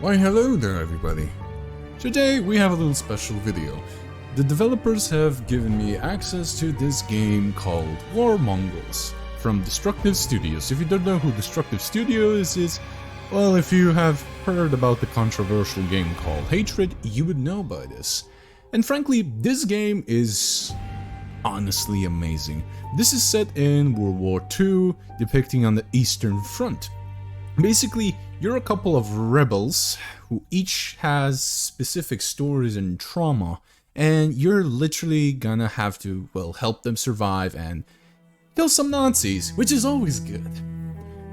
Why hello there everybody. Today we have a little special video. The developers have given me access to this game called War Mongrels from Destructive Studios. If you don't know who Destructive Studios is, well, if you have heard about the controversial game called Hatred, you would know by this. And frankly, this game is honestly amazing. This is set in World War II, depicting on the Eastern Front. Basically, you're a couple of rebels who each has specific stories and trauma, and you're literally gonna have to, well, help them survive and kill some Nazis, which is always good.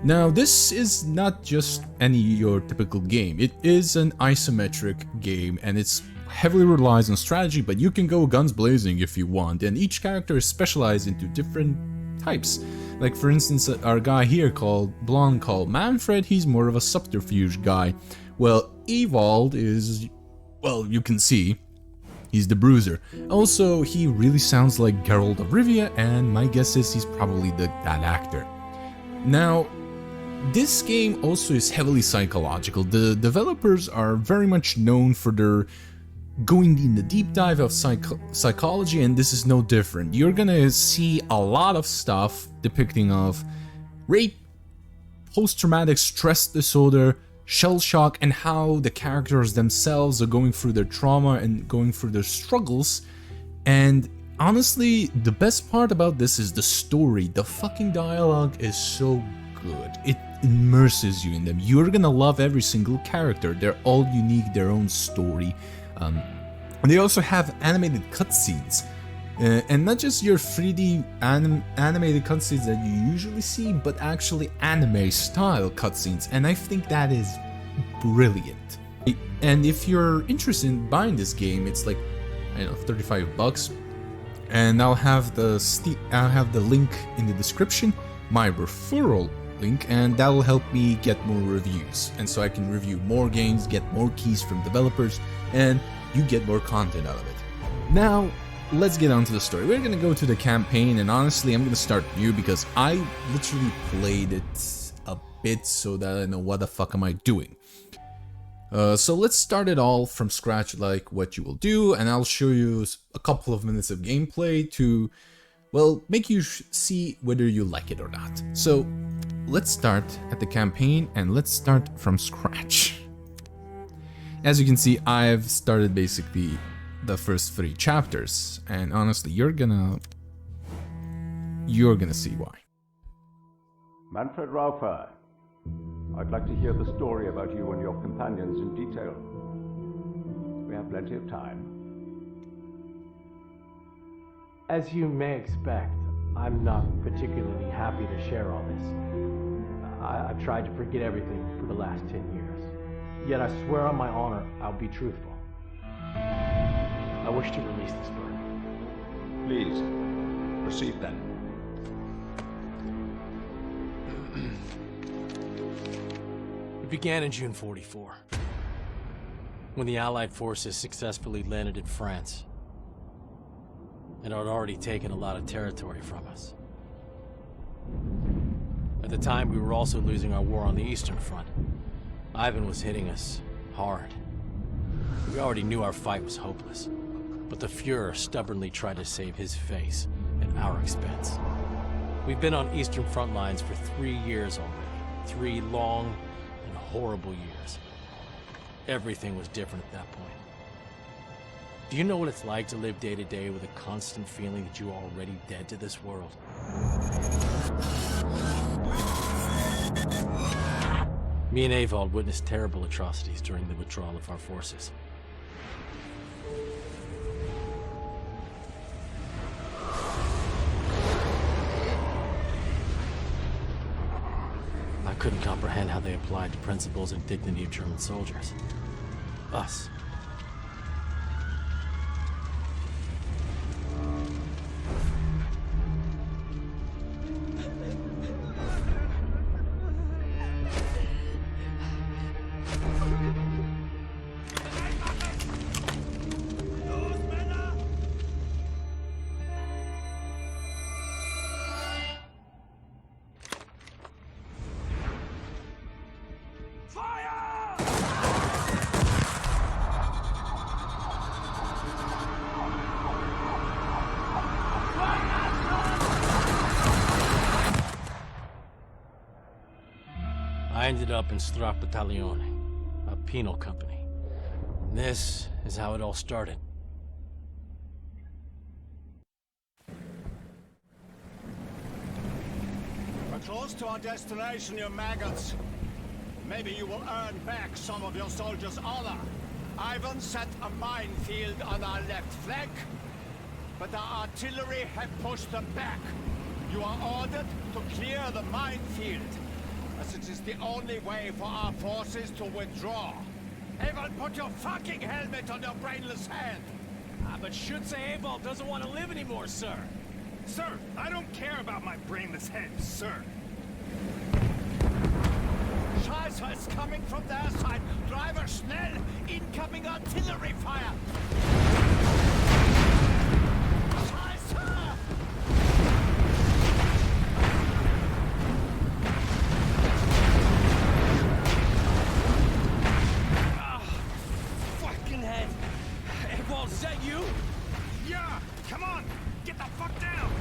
Now, this is not just your typical game. It is an isometric game, and it's heavily relies on strategy, but you can go guns blazing if you want, and each character is specialized into different types. Like, for instance, our guy here called Manfred, he's more of a subterfuge guy. Well, Ewald is, well, you can see, he's the bruiser. Also, he really sounds like Geralt of Rivia, and my guess is he's probably that actor. Now, this game also is heavily psychological. The developers are very much known for their going in the deep dive of psychology, and this is no different. You're gonna see a lot of stuff depicting of rape, post-traumatic stress disorder, shell shock, and how the characters themselves are going through their trauma and going through their struggles. And honestly, the best part about this is the story. The fucking dialogue is so good. It immerses you in them. You're gonna love every single character. They're all unique, their own story. They also have animated cutscenes, and not just your 3D animated cutscenes that you usually see, but actually anime style cutscenes, and I think that is brilliant. And if you're interested in buying this game, it's like, I don't know, 35 bucks, and I'll have the link in the description, my referral link, and that'll help me get more reviews, and so I can review more games, get more keys from developers, and you get more content out of it. Now, let's get on to the story. We're gonna go to the campaign, and honestly, I'm gonna start new because I literally played it a bit so that I know what the fuck am I doing. So let's start it all from scratch, like what you will do, and I'll show you a couple of minutes of gameplay to, well, make you see whether you like it or not. So let's start at the campaign, and let's start from scratch. As you can see, I've started basically the first 3 chapters, and honestly, you're gonna see why. Manfred Raufer, I'd like to hear the story about you and your companions in detail. We have plenty of time. As you may expect, I'm not particularly happy to share all this. I've tried to forget everything for the last 10 years. Yet I swear on my honor, I'll be truthful. I wish to release this burden. Please, proceed then. It began in June '44, when the Allied forces successfully landed in France, and had already taken a lot of territory from us. At the time, we were also losing our war on the Eastern Front. Ivan was hitting us hard. We already knew our fight was hopeless, but the Fuhrer stubbornly tried to save his face at our expense. We've been on Eastern front lines for 3 years already. 3 long and horrible years. Everything was different at that point. Do you know what it's like to live day to day with a constant feeling that you are already dead to this world? Me and Ewald witnessed terrible atrocities during the withdrawal of our forces. I couldn't comprehend how they applied the principles and dignity of German soldiers. Us. ended up in Battalione, a penal company. This is how it all started. We're close to our destination, you maggots. Maybe you will earn back some of your soldiers' honor. Ivan set a minefield on our left flank, but the artillery have pushed them back. You are ordered to clear the minefield, as it is the only way for our forces to withdraw. Eval, put your fucking helmet on your brainless hand! But Schutze Ewald doesn't want to live anymore, sir. Sir, I don't care about my brainless head, sir. Scheiße is coming from their side. Driver, schnell! Incoming artillery fire! Scheiße! Fucking head. Ewald, is that you? Yeah! Come on! Get the fuck down!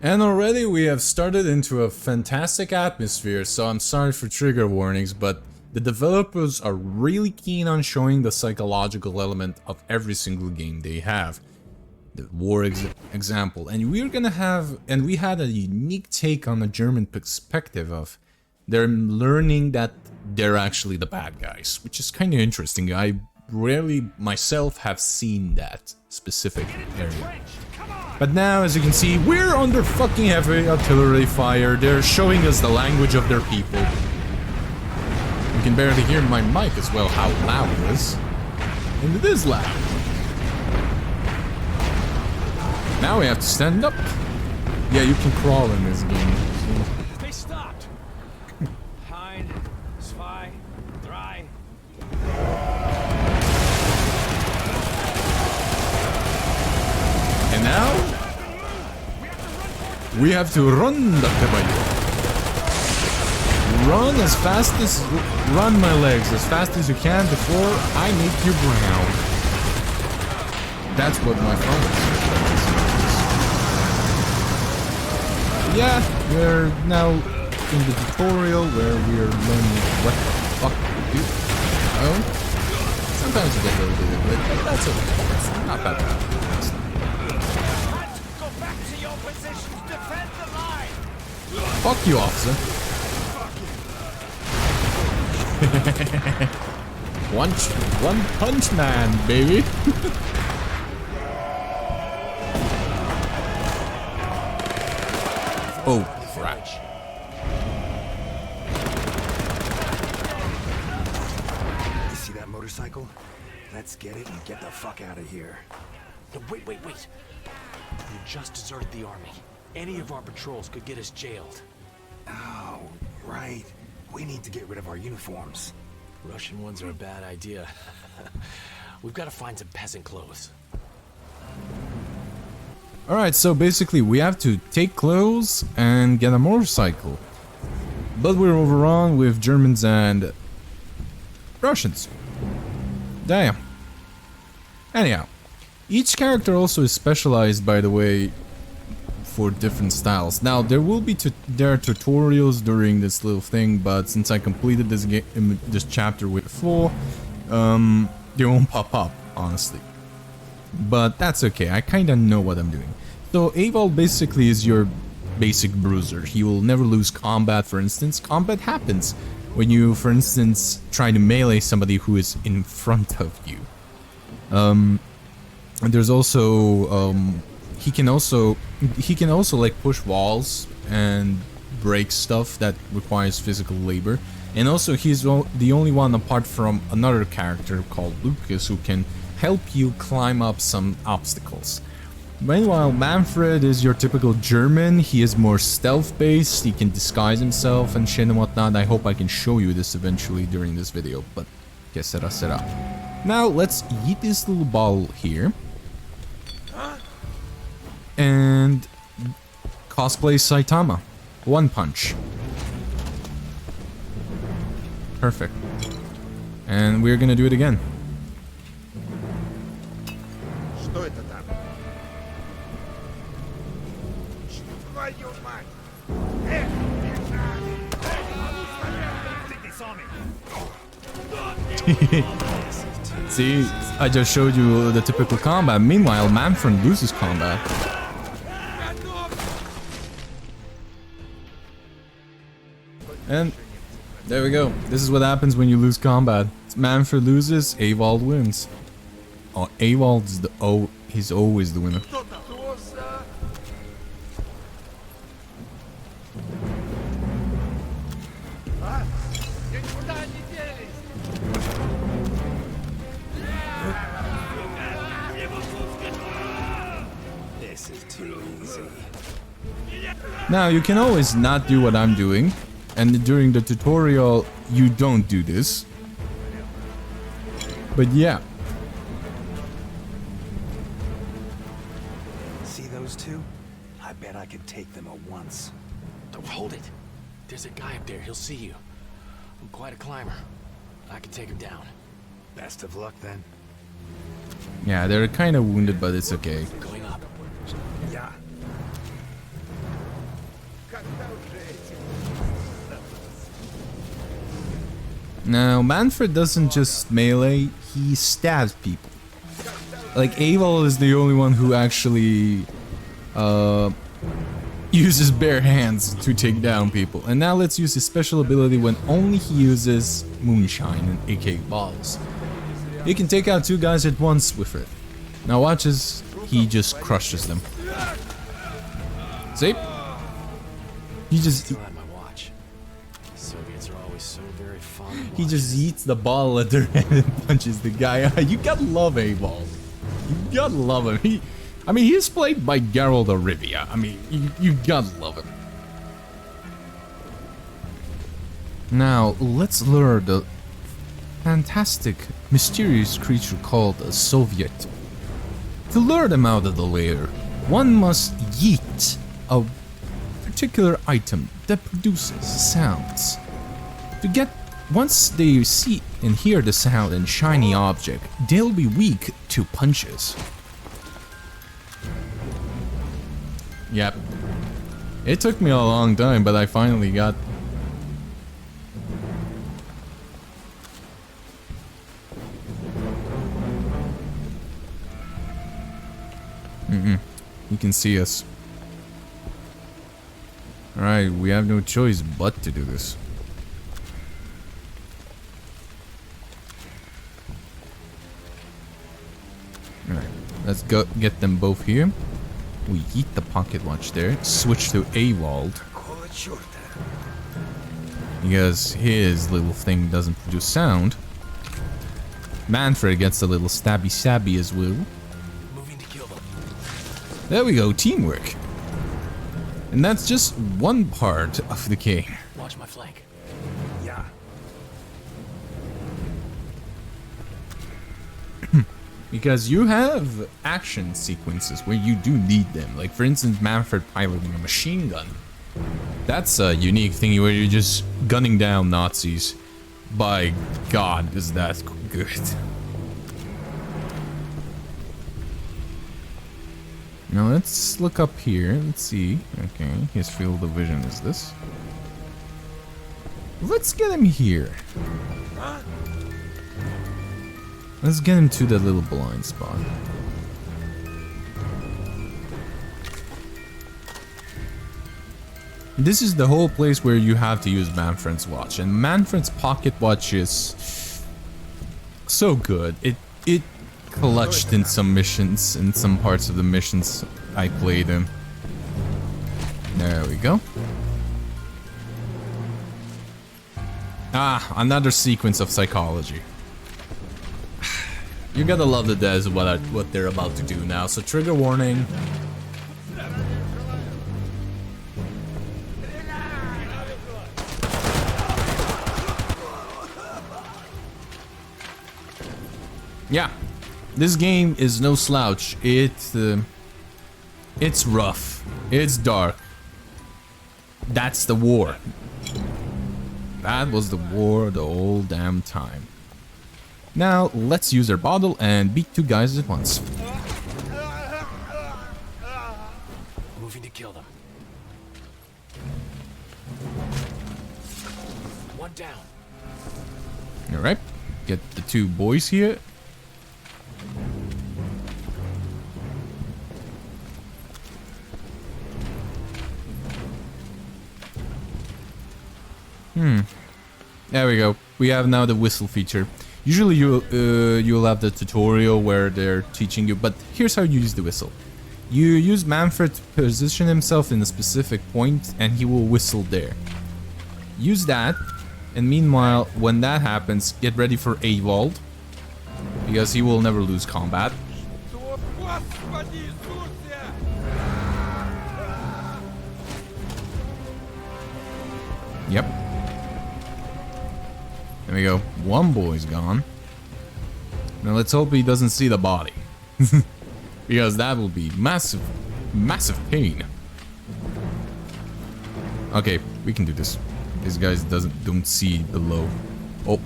And already we have started into a fantastic atmosphere, so I'm sorry for trigger warnings, but the developers are really keen on showing the psychological element of every single game they have. The war example, and we had a unique take on the German perspective of they're learning that they're actually the bad guys, which is kind of interesting. I rarely myself have seen that specific area. But now, as you can see, we're under fucking heavy artillery fire. They're showing us the language of their people. You can barely hear my mic as well, how loud it is. And it is loud. Now we have to stand up. Yeah, you can crawl in this game. They stopped. Ein, zwei, drei. And now, we have to run the caballo. Run as fast as... Run, my legs, as fast as you can before I make you brown. That's what my father said. Yeah, we're now in the tutorial where we're learning what the fuck we do. Oh, sometimes you get a little bit of it, but that's okay. It's not that bad. Defend the line! Fuck you, officer. One punch man, baby. Oh, crap. You see that motorcycle? Let's get it and get the fuck out of here. No, wait. You just deserted the army. Any of our patrols could get us jailed. Oh, right. We need to get rid of our uniforms. Russian ones are a bad idea. We've got to find some peasant clothes. Alright, so basically we have to take clothes and get a motorcycle. But we're overrun with Germans and Russians. Damn. Anyhow, each character also is specialized, by the way, for different styles. Now, there will be there are tutorials during this little thing, but since I completed this chapter with 4, they won't pop up, honestly. But that's okay, I kinda know what I'm doing. So, Ewald basically is your basic bruiser. He will never lose combat, for instance. Combat happens when you, for instance, try to melee somebody who is in front of you. And there's also, he can also like push walls and break stuff that requires physical labor. And also he's the only one apart from another character called Lucas who can help you climb up some obstacles. Meanwhile, Manfred is your typical German. He is more stealth-based, he can disguise himself and shit and whatnot. I hope I can show you this eventually during this video, but que será. Now, let's eat this little ball here. And cosplay Saitama. One punch. Perfect. And we're gonna do it again. See, I just showed you the typical combat. Meanwhile, Manfred loses combat. And there we go. This is what happens when you lose combat. Manfred loses, Avald wins. Oh, Avald's the he's always the winner. This is too easy. Now, you can always not do what I'm doing, and during the tutorial, you don't do this. But yeah. See those two? I bet I could take them at once. Don't hold it. There's a guy up there. He'll see you. I'm quite a climber. I can take him down. Best of luck then. Yeah, they're kind of wounded, but it's okay. Going up. Yeah. Now, Manfred doesn't just melee, he stabs people. Like, Avald is the only one who actually uses bare hands to take down people. And now let's use his special ability when only he uses moonshine and AK bottles. He can take out two guys at once with it. Now watch as he just crushes them. See? He just... Still have my watch. Soviets are always so very fond of He just watches. eats the bottle at their head and punches the guy. You gotta love Avald. You gotta love him. I mean, he's played by Geralt of Rivia. I mean, you gotta love him. Now, let's lure the fantastic, mysterious creature called a Soviet. To lure them out of the lair, one must yeet a particular item that produces sounds. Once they see and hear the sound and shiny object, they'll be weak to punches. Yep. It took me a long time, but I finally got... You can see us. Alright, we have no choice but to do this. Alright, let's go get them both here. We eat the pocket watch there, switch to Avald. Because his little thing doesn't produce sound. Manfred gets a little stabby as well. Moving to kill them. There we go, teamwork. And that's just one part of the game. Watch my flank. Yeah. Because you have action sequences where you do need them. Like, for instance, Manfred piloting a machine gun. That's a unique thing where you're just gunning down Nazis. By God, is that good. Now let's look up here. Let's see. Okay, his field of vision is this. Let's get him here. Let's get him to the little blind spot. This is the whole place where you have to use Manfred's watch, and Manfred's pocket watch is so good. It clutched in some missions, in some parts of the missions I played in. There we go. Ah, another sequence of psychology. You gotta love the devs what they're about to do now. So trigger warning. Yeah, this game is no slouch. It's rough. It's dark. That's the war. That was the war the whole damn time. Now, let's use our bottle and beat two guys at once. Moving to kill them. One down. Alright. get the two boys here. There we go. We have now the whistle feature. Usually you'll have the tutorial where they're teaching you, but here's how you use the whistle. You use Manfred to position himself in a specific point and he will whistle there. Use that, and meanwhile, when that happens, get ready for Awald, because he will never lose combat. Yep. There we go. One boy's gone. Now let's hope he doesn't see the body. Because that will be massive, massive pain. Okay, we can do this. These guys don't see below. Oh.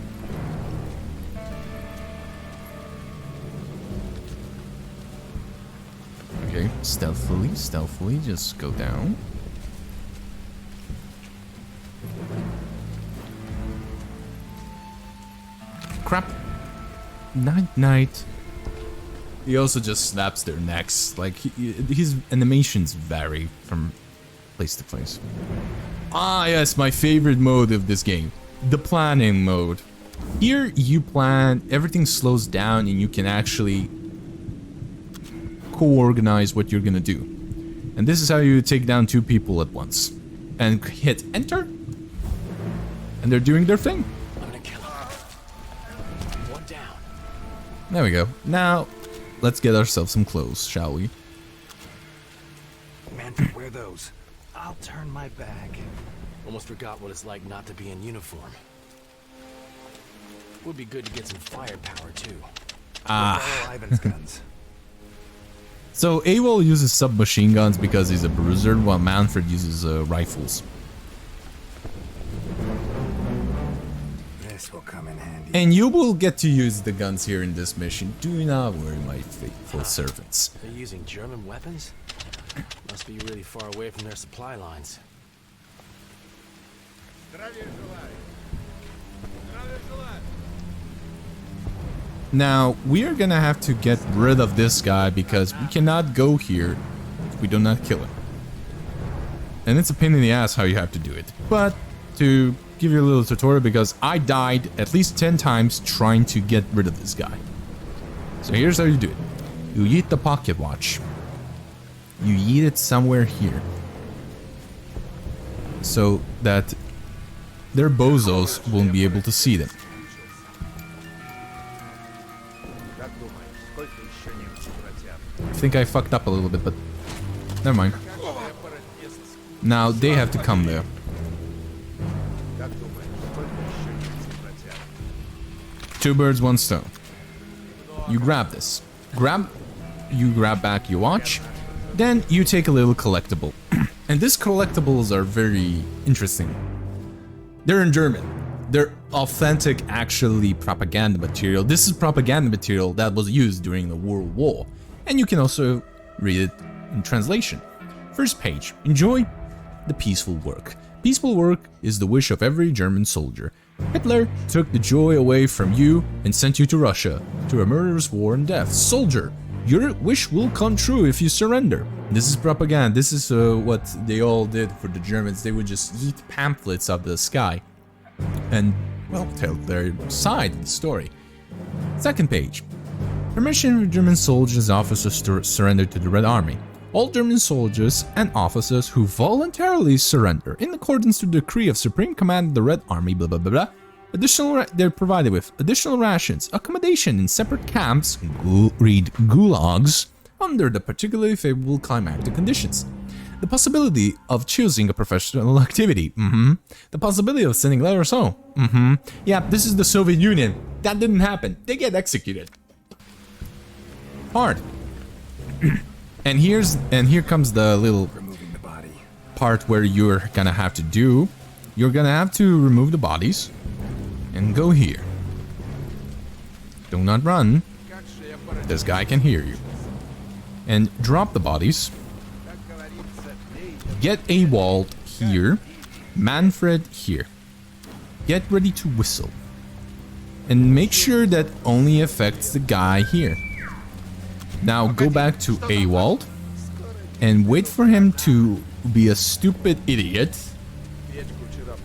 Okay, stealthily, just go down. Crap. Night. He also just snaps their necks. Like, his animations vary from place to place. Ah, yes, my favorite mode of this game. The planning mode. Here, you plan, everything slows down, and you can actually co-organize what you're gonna do. And this is how you take down two people at once. And hit enter. And they're doing their thing. There we go. Now, let's get ourselves some clothes, shall we? Manfred, wear those. I'll turn my back. Almost forgot what it's like not to be in uniform. Would be good to get some firepower too. Ivan's guns. So Awol uses submachine guns because he's a bruiser, while Manfred uses rifles. This will come in handy. And you will get to use the guns here in this mission. Do not worry, my faithful servants. They're using German weapons? Must be really far away from their supply lines. Now, we are gonna have to get rid of this guy because we cannot go here if we do not kill him. And it's a pain in the ass how you have to do it. But to give you a little tutorial, because I died at least 10 times trying to get rid of this guy. So here's how you do it. You yeet the pocket watch. You yeet it somewhere here. So that their bozos won't be able to see them. I think I fucked up a little bit, but never mind. Now they have to come there. Two birds, one stone. You grab this. You grab back your watch. Then you take a little collectible. And these collectibles are very interesting. They're in German. They're authentic, actually, propaganda material. This is propaganda material that was used during the World War. And you can also read it in translation. First page. Enjoy the peaceful work. Peaceful work is the wish of every German soldier. Hitler took the joy away from you and sent you to Russia, to a murderous war and death. Soldier, your wish will come true if you surrender. This is propaganda. This is what they all did for the Germans. They would just eat pamphlets out of the sky and, well, tell their side of the story. Second page. Permission of German soldiers and officers to surrender to the Red Army. All German soldiers and officers who voluntarily surrender, in accordance to the decree of Supreme Command of the Red Army, blah blah blah blah, they're provided with additional rations, accommodation in separate camps, read gulags, under the particularly favorable climatic conditions. The possibility of choosing a professional activity, The possibility of sending letters home, Yeah, this is the Soviet Union. That didn't happen. They get executed. Hard. And here comes the little part where you're gonna have to do. You're gonna have to remove the bodies and go here. Do not run. This guy can hear you. And drop the bodies. Get Awald here. Manfred here. Get ready to whistle. and make sure that only affects the guy here. Now go back to Ewald and wait for him to be a stupid idiot,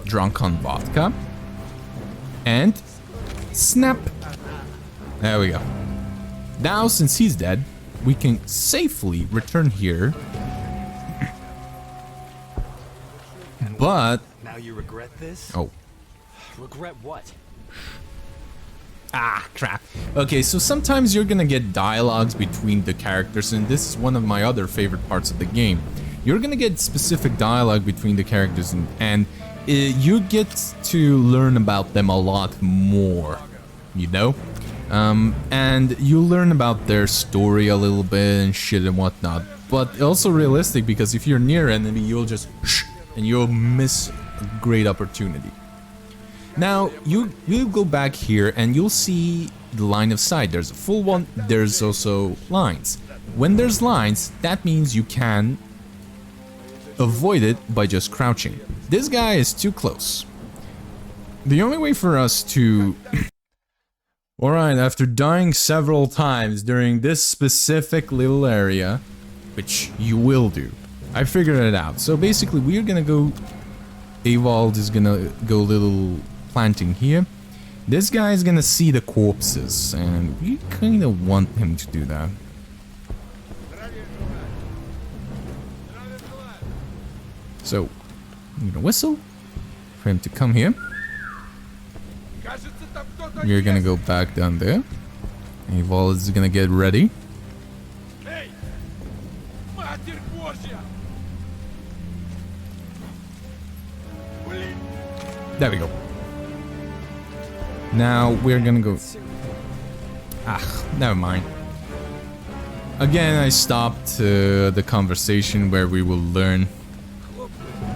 drunk on vodka, and snap. There we go. Now, since he's dead, we can safely return here. But Now you regret this? oh. Regret what? Ah, crap. Okay, so sometimes you're gonna get dialogues between the characters, and this is one of my other favorite parts of the game. You're gonna get specific dialogue between the characters, and you get to learn about them a lot more, you know? And you learn about their story a little bit and shit and whatnot, but also realistic, because if you're near enemy, you'll just and you'll miss a great opportunity. Now, you go back here and you'll see the line of sight. There's a full one, there's also lines. When there's lines, that means you can avoid it by just crouching. This guy is too close. The only way for us to... Alright, after dying several times during this specific little area, which you will do, I figured it out. So basically, we're gonna go... Ewald is gonna go little planting here. This guy is gonna see the corpses, and we kind of want him to do that. So, I'm gonna whistle for him to come here. We're gonna go back down there. Ewald is gonna get ready. There we go. Now we're gonna go... Ah, never mind. Again, I stopped the conversation where we will learn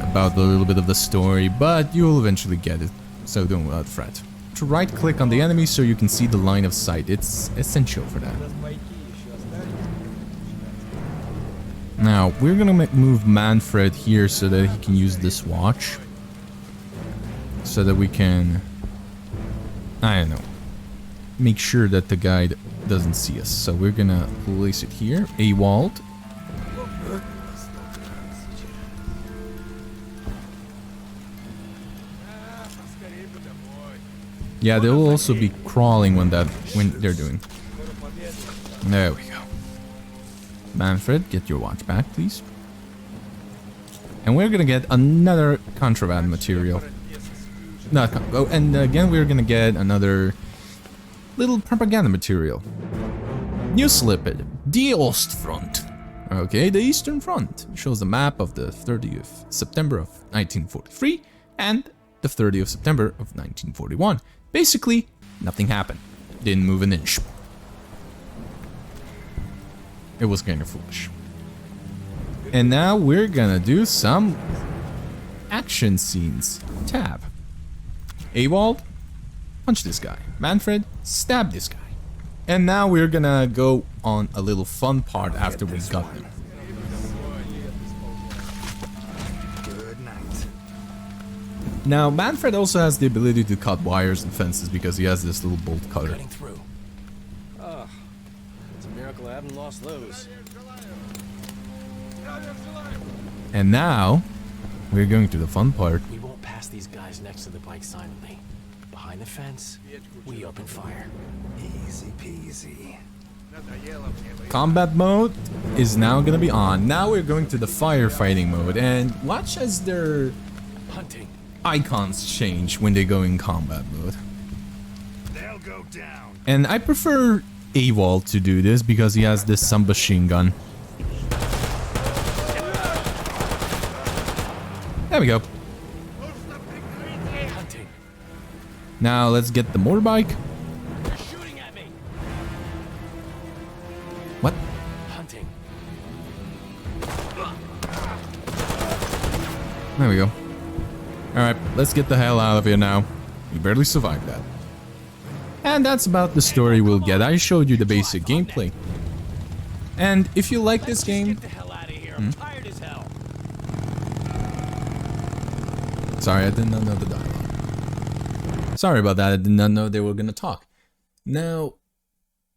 about a little bit of the story, but you'll eventually get it, so don't fret. To right click on the enemy so you can see the line of sight. It's essential for that. Now, we're gonna move Manfred here so that he can use this watch. So that we can, I don't know, make sure that the guy doesn't see us. So we're gonna place it here. Ewald. Yeah, they'll also be crawling when they're doing. There we go. Manfred, get your watch back, please. And we're gonna get another contraband material. Oh, and again, we're gonna get another little propaganda material. New snippet. Die Ostfront. Okay, the Eastern Front shows a map of the 30th September of 1943 and the 30th of September of 1941. Basically, nothing happened. Didn't move an inch. It was kind of foolish. And now we're gonna do some action scenes. Tab. Ewald, punch this guy. Manfred, stab this guy. And now we're gonna go on a little fun part after we got him. Good night. Now, Manfred also has the ability to cut wires and fences because he has this little bolt cutter. Getting through. Oh, it's a miracle I haven't lost those. And now, we're going to the fun part. We won't pass these guys next to the bike silently. Behind the fence, we open fire. Easy peasy. Combat mode is now gonna be on. Now we're going to the firefighting mode, and watch as their Hunting. icons change when they go in combat mode. They'll go down. And I prefer Ewald to do this because he has this submachine gun. There we go. Hunting. Now let's get the motorbike. They're shooting at me. What? Hunting. There we go. Alright, let's get the hell out of here now. We barely survived that. And that's about the story we'll get. I showed you the basic gameplay. And if you like this game... Get the hell out of here. I'm tired as hell. Sorry, I didn't know the dialogue. Sorry about that, I did not know they were gonna talk. Now,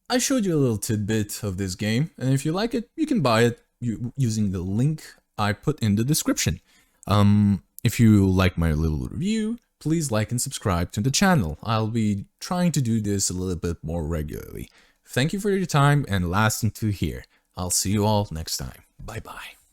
I showed you a little tidbit of this game, and if you like it, you can buy it using the link I put in the description. If you like my little review, please like and subscribe to the channel. I'll be trying to do this a little bit more regularly. Thank you for your time and lasting to here. I'll see you all next time. Bye bye.